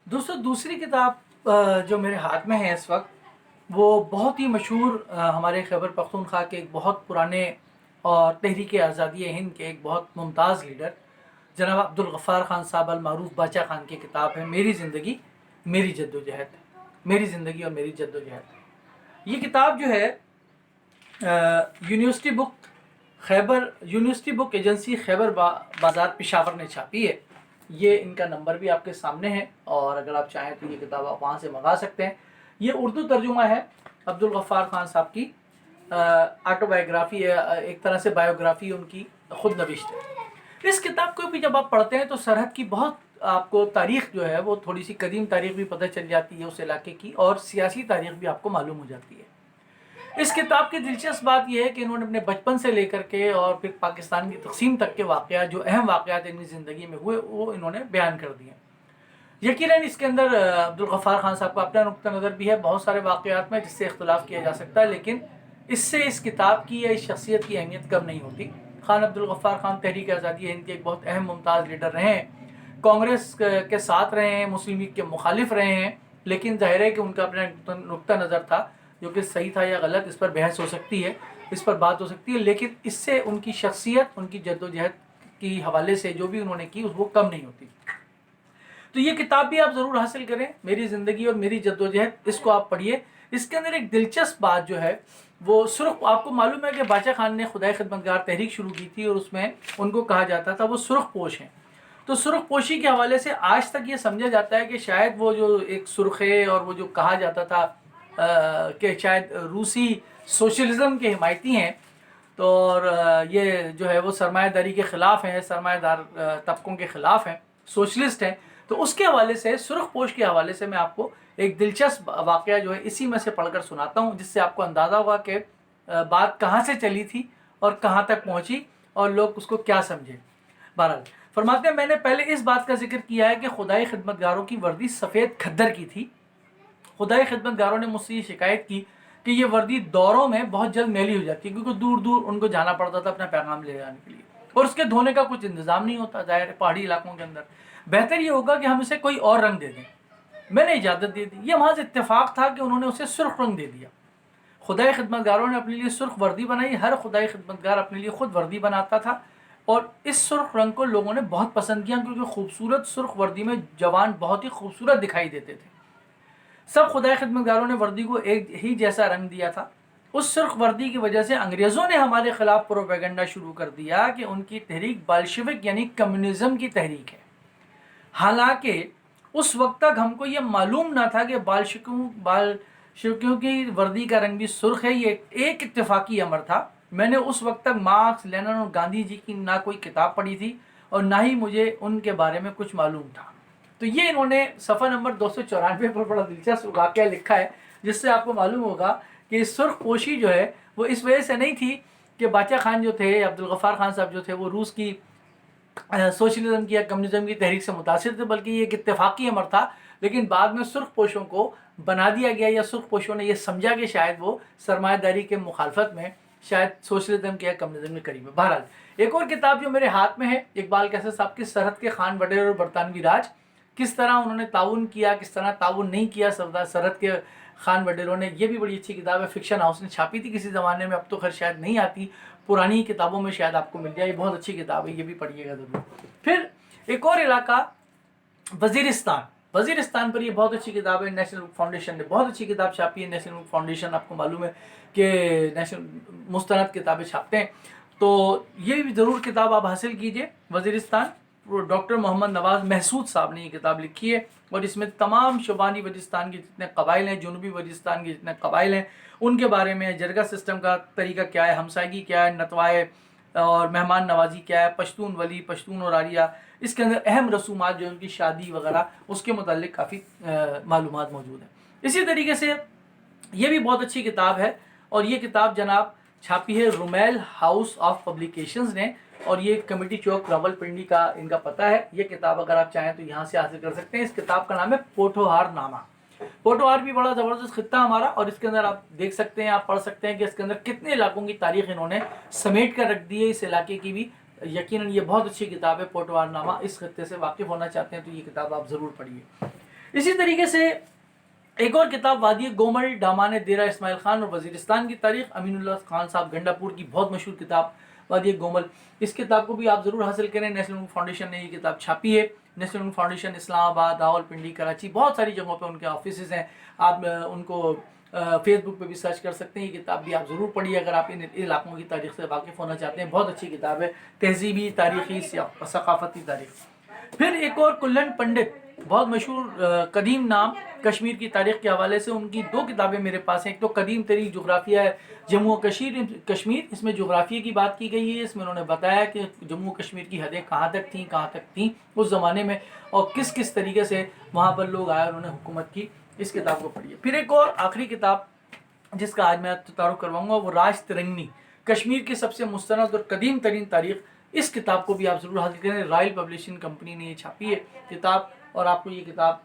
दोस्तों दूसरी किताब जो मेरे हाथ में है इस वक्त, वो बहुत ही मशहूर हमारे खैबर पख्तूनख्वा के एक बहुत पुराने और तहरीक आज़ादी हिंद के एक बहुत मुमताज़ लीडर जनाब अब्दुल गफ़्फ़ार ख़ान साहब अल मारूफ बाचा ख़ान की किताब है मेरी ज़िंदगी मेरी जद्दोजहद। मेरी ज़िंदगी और मेरी जद्दोजहद। ये किताब जो है यूनिवर्सिटी बुक एजेंसी खैबर बाज़ार पेशावर ने छापी है। ये इनका नंबर भी आपके सामने है और अगर आप चाहें तो ये किताब आप वहाँ से मंगा सकते हैं। ये उर्दू तर्जुमा है अब्दुल गफ़्फ़ार ख़ान साहब की ऑटोबायोग्राफ़ी है, एक तरह से बायोग्राफ़ी उनकी खुद नविश्त है। इस किताब को भी जब आप पढ़ते हैं तो सरहद की बहुत आपको तारीख़ जो है वो थोड़ी सी कदीम तारीख़ भी पता चल जाती है उस इलाके की, और सियासी तारीख़ भी आपको मालूम हो जाती है। इस किताब की दिलचस्प बात यह है कि इन्होंने अपने बचपन से लेकर के और फिर पाकिस्तान की तक़सीम तक के वाक़यात, जो अहम वाक़यात इनकी ज़िंदगी में हुए, वो इन्होंने बयान कर दिए। यकीनन इसके अंदर अब्दुल गफ़्फ़ार ख़ान साहब का अपना नुक्ता नज़र भी है बहुत सारे वाक़यात में जिससे इख्तिलाफ़ किया जा सकता है, लेकिन इससे इस किताब की या इस शख्सियत की अहमियत कम नहीं होती। ख़ान अब्दुल गफ़्फ़ार ख़ान तहरीक आज़ादी हिंद के एक बहुत अहम मुमताज़ लीडर रहे हैं, कांग्रेस के साथ रहे हैं, मुस्लिम लीग के मुखालिफ रहे हैं, लेकिन ज़ाहिर है कि उनका अपना नुक्ता नज़र था जो कि सही था या गलत, इस पर बहस हो सकती है, इस पर बात हो सकती है, लेकिन इससे उनकी शख्सियत, उनकी जद्दोजहद की हवाले से जो भी उन्होंने की वो कम नहीं होती। तो ये किताब भी आप ज़रूर हासिल करें, मेरी ज़िंदगी और मेरी जद्दोजहद, इसको आप पढ़िए। इसके अंदर एक दिलचस्प बात जो है वो सुर्ख, आपको मालूम है कि बाचा खान ने खुदाई खिदमतगार तहरीक शुरू की थी और उसमें उनको कहा जाता था वो सुर्ख पोश हैं। तो सुर्ख पोशी के हवाले से आज तक ये समझा जाता है कि शायद वो जो एक सुर्खे और वो जो कहा जाता था कि शायद रूसी सोशलिज़म के हिमायती हैं, तो और ये जो है वो सरमायादारी के ख़िलाफ़ हैं, सरमायादार तबकों के ख़िलाफ़ हैं, सोशलिस्ट हैं। तो उसके हवाले से, सुर्ख पोश के हवाले से मैं आपको एक दिलचस्प वाक़या जो है इसी में से पढ़कर सुनाता हूँ, जिससे आपको अंदाज़ा होगा कि बात कहाँ से चली थी और कहाँ तक पहुँची और लोग उसको क्या समझे। बहरहाल फरमाते हैं, मैंने पहले इस बात का जिक्र किया है कि खुदाई खिदमतगारों की वर्दी सफ़ेद खद्दर की थी। खुदाई खिदमतगारों ने मुझसे ये शिकायत की कि ये वर्दी दौरों में बहुत जल्द मैली हो जाती है, क्योंकि दूर दूर उनको जाना पड़ता था अपना पैगाम ले जाने के लिए, और उसके धोने का कुछ इंतज़ाम नहीं होता ज़ाहिर है पहाड़ी इलाकों के अंदर। बेहतर ये होगा कि हम इसे कोई और रंग दे दें। मैंने इजाज़त दे दी। ये महज इत्तेफाक था कि उन्होंने उसे सुर्ख रंग दे दिया। खुदाई खिदमतगारों ने अपने लिए सुर्ख वर्दी बनाई। हर खुदाई खिदमतगार अपने लिए खुद वर्दी बनाता था और इस सुर्ख रंग को लोगों ने बहुत पसंद किया, क्योंकि खूबसूरत सुर्ख वर्दी में जवान बहुत ही खूबसूरत दिखाई देते थे। सब खुदाई खिदमतगारों ने वर्दी को एक ही जैसा रंग दिया था। उस सुर्ख वर्दी की वजह से अंग्रेज़ों ने हमारे खिलाफ प्रोपेगेंडा शुरू कर दिया कि उनकी तहरीक बाल्शविक यानी कम्युनिज़म की तहरीक है। हालांकि उस वक्त तक हमको ये मालूम ना था कि बाल्शविकों की वर्दी का रंग भी सुर्ख है। ये एक इत्तेफाकी अमर था। मैंने उस वक्त तक मार्क्स, लेनिन और गांधी जी की ना कोई किताब पढ़ी थी और ना ही मुझे उनके बारे में कुछ मालूम था। तो ये इन्होंने सफ़ा नंबर 294 पर बड़ा दिलचस्प वाक़या लिखा है, जिससे आपको मालूम होगा कि सुर्ख पोशी जो है वो इस वजह से नहीं थी कि बाचा खान जो थे, अब्दुल गफ़्फ़ार खान साहब जो थे, वो रूस की सोशलिज्म की या कम्युनिज्म की तहरीक से मुतासिर थे, बल्कि ये एक इत्तेफाकी अमर था। लेकिन बाद में सुर्ख पोशों को बना दिया गया, या सुर्ख पोशों ने यह समझा कि शायद वो सरमायादारी के मुखालफत में शायद सोशलिज्म के या कम्युनिज्म के करीब है। बहरहाल एक और किताब जो मेरे हाथ में है, इकबाल कैसर साहब की सरहद के खान वडेर और बरतानवी राज, किस तरह उन्होंने ताउन किया, किस तरह ताउन नहीं किया सरहद के खान वडेरों ने। ये भी बड़ी अच्छी किताब है, फिक्शन हाउस ने छापी थी किसी ज़माने में, अब तो खैर शायद नहीं आती, पुरानी किताबों में शायद आपको मिल जाए। बहुत अच्छी किताब है, ये भी पढ़िएगा ज़रूर। फिर एक और इलाका वज़ीरिस्तान, वज़ीरिस्तान पर ये बहुत अच्छी किताब है। नेशनल बुक फाउंडेशन ने बहुत अच्छी किताब छापी है। नेशनल बुक फाउंडेशन आपको मालूम है कि नेशनल मुस्तनद किताबें छापते हैं, तो ये भी ज़रूर किताब आप हासिल कीजिए। वज़ीरिस्तान, डॉक्टर मोहम्मद नवाज़ महसूद साहब ने ये किताब लिखी है और इसमें तमाम शुमाली वज़ीरिस्तान के जितने कबाइल हैं, जनूबी वज़ीरिस्तान के जितने कबाइल हैं, उनके बारे में, जरगा सिस्टम का तरीका क्या है, हमसायगी क्या है, नतवाए और मेहमान नवाजी क्या है, पश्तून वली, पश्तून और आरिया, इसके अंदर अहम रसूमात जो उनकी शादी वगैरह, उसके मुतालिक काफ़ी मालूमात मौजूद हैं। इसी तरीके से ये भी बहुत अच्छी किताब है और ये किताब जनाब छापी है रुमेल हाउस ऑफ पब्लिकेशंस ने, और ये कमेटी चौक रावलपिंडी का इनका पता है। ये किताब अगर आप चाहें तो यहाँ से हासिल कर सकते हैं। इस किताब का नाम है पोठोहार नामा। पोठोहार भी बड़ा ज़बरदस्त खित्ता हमारा, और इसके अंदर आप देख सकते हैं, आप पढ़ सकते हैं कि इसके अंदर कितने इलाकों की तारीख इन्होंने समेट कर रख दी है, इस इलाके की भी। यकीनन ये बहुत अच्छी किताब है पोठोहार नामा। इस खित्ते से वाकिफ़ होना चाहते हैं तो ये किताब आप ज़रूर पढ़िए। इसी तरीके से एक और किताब वादी गोमल डामान डेरा इस्माइल खान और वजीरिस्तान की तारीख, अमीनुल्लाह खान साहब गंडापुर की बहुत मशहूर किताब वादी गोमल। इस किताब को भी आप ज़रूर हासिल करें। नेशनल उर्दू फाउंडेशन ने ये किताब छापी है। नेशनल उर्दू फाउंडेशन इस्लामाबाद, रावलपिंडी, कराची, बहुत सारी जगहों पे उनके ऑफिस हैं। आप उनको फेसबुक पे भी सर्च कर सकते हैं। ये किताब भी आप ज़रूर पढ़िए अगर आप इन इलाकों की तारीख से वाकिफ़ होना चाहते हैं। बहुत अच्छी किताब है, तहजीबी, तारीख़ी, सकाफ़ती तारीख। फिर एक और कुल्लन पंडित, बहुत मशहूर कदीम नाम, कश्मीर की तारीख़ के हवाले से उनकी 2 किताबें मेरे पास हैं। एक तो कदीम तरीक जोग्राफिया है जम्मू कश्मीर, इसमें जोग्राफिया की बात की गई है। इसमें उन्होंने बताया कि जम्मू कश्मीर की हदें कहाँ तक थीं उस ज़माने में, और किस किस तरीके से वहाँ पर लोग आए, उन्होंने हुकूमत की। इस किताब को पढ़िए। फिर एक और आखिरी किताब जिसका आज मैं तारुफ करवाऊँगा वो राज तिरंगनी, कश्मीर की सबसे मुस्तनद और कदीम तरीन तारीख़। इस किताब को भी आप ज़रूर हासिल करें। रॉयल पब्लिशिंग कंपनी ने ये छापी है किताब, और आपको ये किताब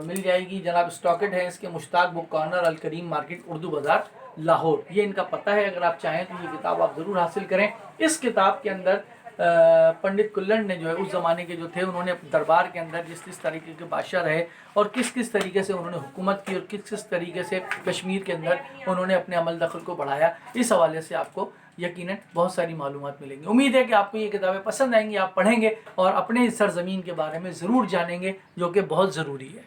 मिल जाएगी। जनाब स्टॉकेट है इसके, मुश्ताक बुक कॉर्नर, अल करीम मार्केट, उर्दू बाज़ार, लाहौर, ये इनका पता है। अगर आप चाहें तो ये किताब आप ज़रूर हासिल करें। इस किताब के अंदर पंडित कुल्लन ने जो है उस ज़माने के जो थे, उन्होंने अपने दरबार के अंदर जिस जिस तरीके के बादशाह रहे और किस किस तरीके से उन्होंने हुकूमत की और किस किस तरीके से कश्मीर के अंदर उन्होंने अपने अमल दखल को बढ़ाया, इस हवाले से आपको यकीनन बहुत सारी मालूमात मिलेंगी। उम्मीद है कि आपको ये किताबें पसंद आएंगी, आप पढ़ेंगे और अपने सरज़मीन के बारे में ज़रूर जानेंगे, जो कि बहुत ज़रूरी है।